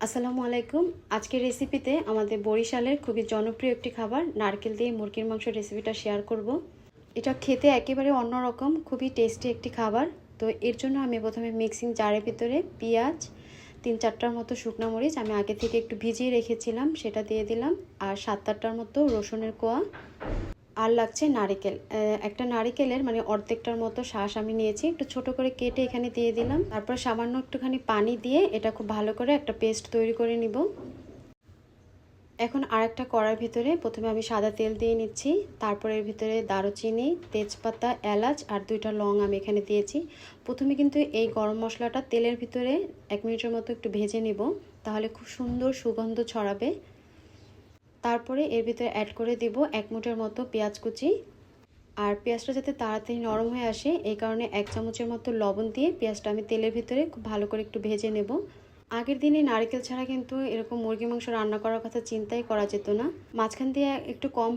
আসসালামু আলাইকুম। আজকের রেসিপিতে আমাদের বরিশালের খুবই জনপ্রিয় একটি খাবার নারকেল দিয়ে মুরগির মাংস রেসিপিটা শেয়ার করব। এটা খেতে একেবারে অন্যরকম, খুবই টেস্টি একটি খাবার। তো এর জন্য আমি প্রথমে মিক্সিং জারের ভিতরে পেঁয়াজ 3-4টার মতো শুকনো মরিচ আমি আগে থেকে একটু ভিজিয়ে রেখেছিলাম, সেটা দিয়ে দিলাম। আর 7-8টার মতো রসুনের কোয়া। আর লাগছে নারিকেল, একটা নারিকেলের মানে অর্ধেকটার মতো শাঁস আমি নিয়েছি, একটু ছোট করে কেটে এখানে দিয়ে দিলাম। তারপর সামান্য একটুখানি পানি দিয়ে এটা খুব ভালো করে একটা পেস্ট তৈরি করে নিব। এখন আরেকটা কড়ার ভিতরে প্রথমে আমি সাদা তেল দিয়ে নিচ্ছি। তারপরে এর ভিতরে দারুচিনি, তেজপাতা, এলাচ আর 2টা লং আমি এখানে দিয়েছি। প্রথমে কিন্তু এই গরম মশলাটা তেলের ভিতরে 1 মিনিটের মতো একটু ভেজে নিব, তাহলে খুব সুন্দর সুগন্ধ ছড়াবে। তারপরে এর ভিতরে অ্যাড করে দিব 1 মুঠের মতো পেঁয়াজ কুচি। আর পেঁয়াজটা যাতে তাড়াতাড়ি নরম হয়ে আসে এই কারণে 1 চামচের মতো লবণ দিয়ে পেঁয়াজটা আমি তেলের ভিতরে খুব ভালো করে একটু ভেজে নেব। আগের দিনে নারকেল ছাড়া কিন্তু এরকম মুরগি মাংস রান্না করার কথা চিন্তাই করা যেত না। মাঝখান দিয়ে একটু কম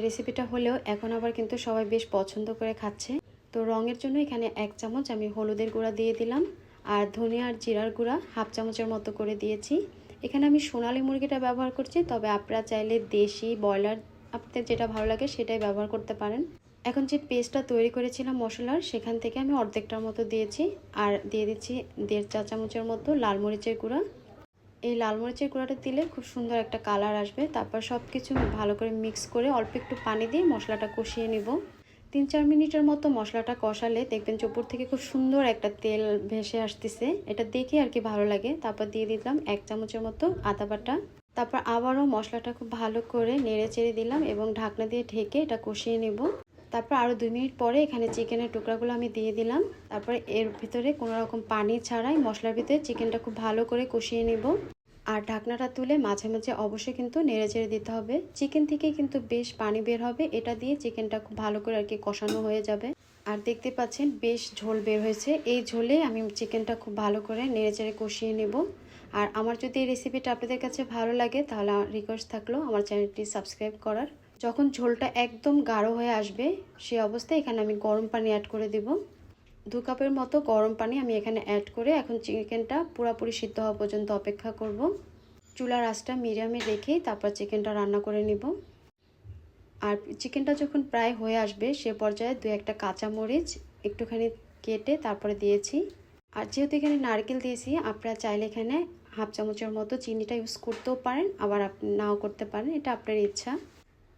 রেসিপিটা হলেও এখন আবার কিন্তু সবাই বেশ পছন্দ করে খাচ্ছে। তো রঙের জন্য এখানে 1 চামচ আমি হলুদের গুঁড়া দিয়ে দিলাম। আর ধনিয়া আর জিরার গুঁড়া 1/2 চামচের মতো করে দিয়েছি। এখানে আমি সোনালী মুরগিটা ব্যবহার করছি, তবে আপনারা চাইলে দেশি ব্রয়লার আপনাদের যেটা ভালো লাগে সেটাই ব্যবহার করতে পারেন। এখন যে পেস্টটা তৈরি করেছিলাম মশলার, সেখান থেকে আমি অর্ধেকটার মতো দিয়েছি। আর দিয়ে দিচ্ছি 1.5 চা চামচের মতো লাল মরিচের গুঁড়া। এই লাল মরিচের গুঁড়াটা দিলে খুব সুন্দর একটা কালার আসবে। তারপর সব কিছু ভালো করে মিক্স করে অল্প একটু পানি দিয়ে মশলাটা কষিয়ে নেব। 3-4 মিনিটের মতো মশলাটা কষালে দেখবেন যে উপর থেকে খুব সুন্দর একটা তেল ভেসে আসতেছে, এটা দেখে আর কি ভালো লাগে। তারপর দিয়ে দিলাম 1 চামচের মতো আদা বাটা। তারপর আবারও মশলাটা খুব ভালো করে নেড়ে চেড়ে দিলাম এবং ঢাকনা দিয়ে ঢেকে এটা কষিয়ে নেব। তারপর আরও 2 মিনিট পরে এখানে চিকেনের টুকরাগুলো আমি দিয়ে দিলাম। তারপরে এর ভিতরে কোনো রকম পানি ছাড়াই মশলার ভিতরে চিকেনটা খুব ভালো করে কষিয়ে নেব। আর ঢাকনাটা তুলে মাঝে মাঝে অবশ্যই কিন্তু নেড়ে চেড়ে দিতে হবে। চিকেন থেকে কিন্তু বেশ পানি বের হবে, এটা দিয়ে চিকেনটা খুব ভালো করে আর কি কষানো হয়ে যাবে। আর দেখতে পাচ্ছেন বেশ ঝোল বের হয়েছে, এই ঝোলে আমি চিকেনটা খুব ভালো করে নেড়ে চেড়ে কষিয়ে নেব। আর আমার যদি এই রেসিপিটা আপনাদের কাছে ভালো লাগে তাহলে রিকোয়েস্ট থাকলো আমার চ্যানেলটি সাবস্ক্রাইব করার। যখন ঝোলটা একদম গাঢ় হয়ে আসবে সেই অবস্থায় এখানে আমি গরম পানি অ্যাড করে দেব। 2 কাপের মতো গরম পানি আমি এখানে অ্যাড করে এখন চিকেনটা পুরোপুরি সিদ্ধ হওয়া পর্যন্ত অপেক্ষা করব। চুলার আঁচটা মিডিয়ামে রেখেই তারপর চিকেনটা রান্না করে নিব। আর চিকেনটা যখন প্রায় হয়ে আসবে সে পর্যায়ে 2-1টা কাঁচামরিচ একটুখানি কেটে তারপরে দিয়েছি। আর যেহেতু এখানে নারকেল দিয়েছি, আপনারা চাইলে এখানে 1/2 চামচের মতো চিনিটা ইউজ করতেও পারেন, আবার নাও করতে পারেন, এটা আপনার ইচ্ছা।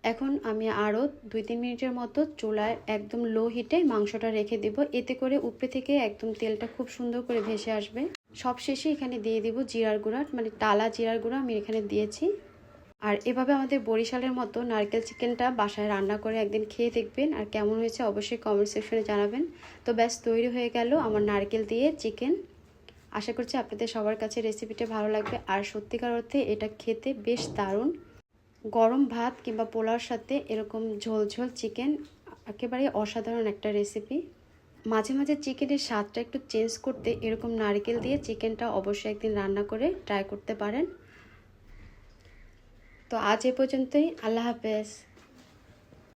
এখন আমি আরও 2-3 মিনিটের মতো চুলায় একদম লো হিটে মাংসটা রেখে দেব, এতে করে উপরে থেকে একদম তেলটা খুব সুন্দর করে ভেসে আসবে। সব শেষে এখানে দিয়ে দিব জিরার গুঁড়া, মানে টালা জিরার গুঁড়া আমি এখানে দিয়েছি। আর এভাবে আমাদের বরিশালের মতো নারকেল চিকেনটা বাসায় রান্না করে একদিন খেয়ে দেখবেন, আর কেমন হয়েছে অবশ্যই কমেন্ট সেকশনে জানাবেন। তো ব্যাস তৈরি হয়ে গেল আমার নারকেল দিয়ে চিকেন। আশা করছি আপনাদের সবার কাছে রেসিপিটা ভালো লাগবে। আর সত্যিকার অর্থে এটা খেতে বেশ দারুণ। গরম ভাত কিংবা পোলাওর সাথে এরকম ঝোল ঝোল চিকেন একেবারে অসাধারণ একটা রেসিপি। মাঝে মাঝে চিকেনের স্বাদটা একটু চেঞ্জ করতে এরকম নারকেল দিয়ে চিকেনটা অবশ্যই একদিন রান্না করে ট্রাই করতে পারেন। তো আজ এ পর্যন্তই, আল্লাহ হাফেজ।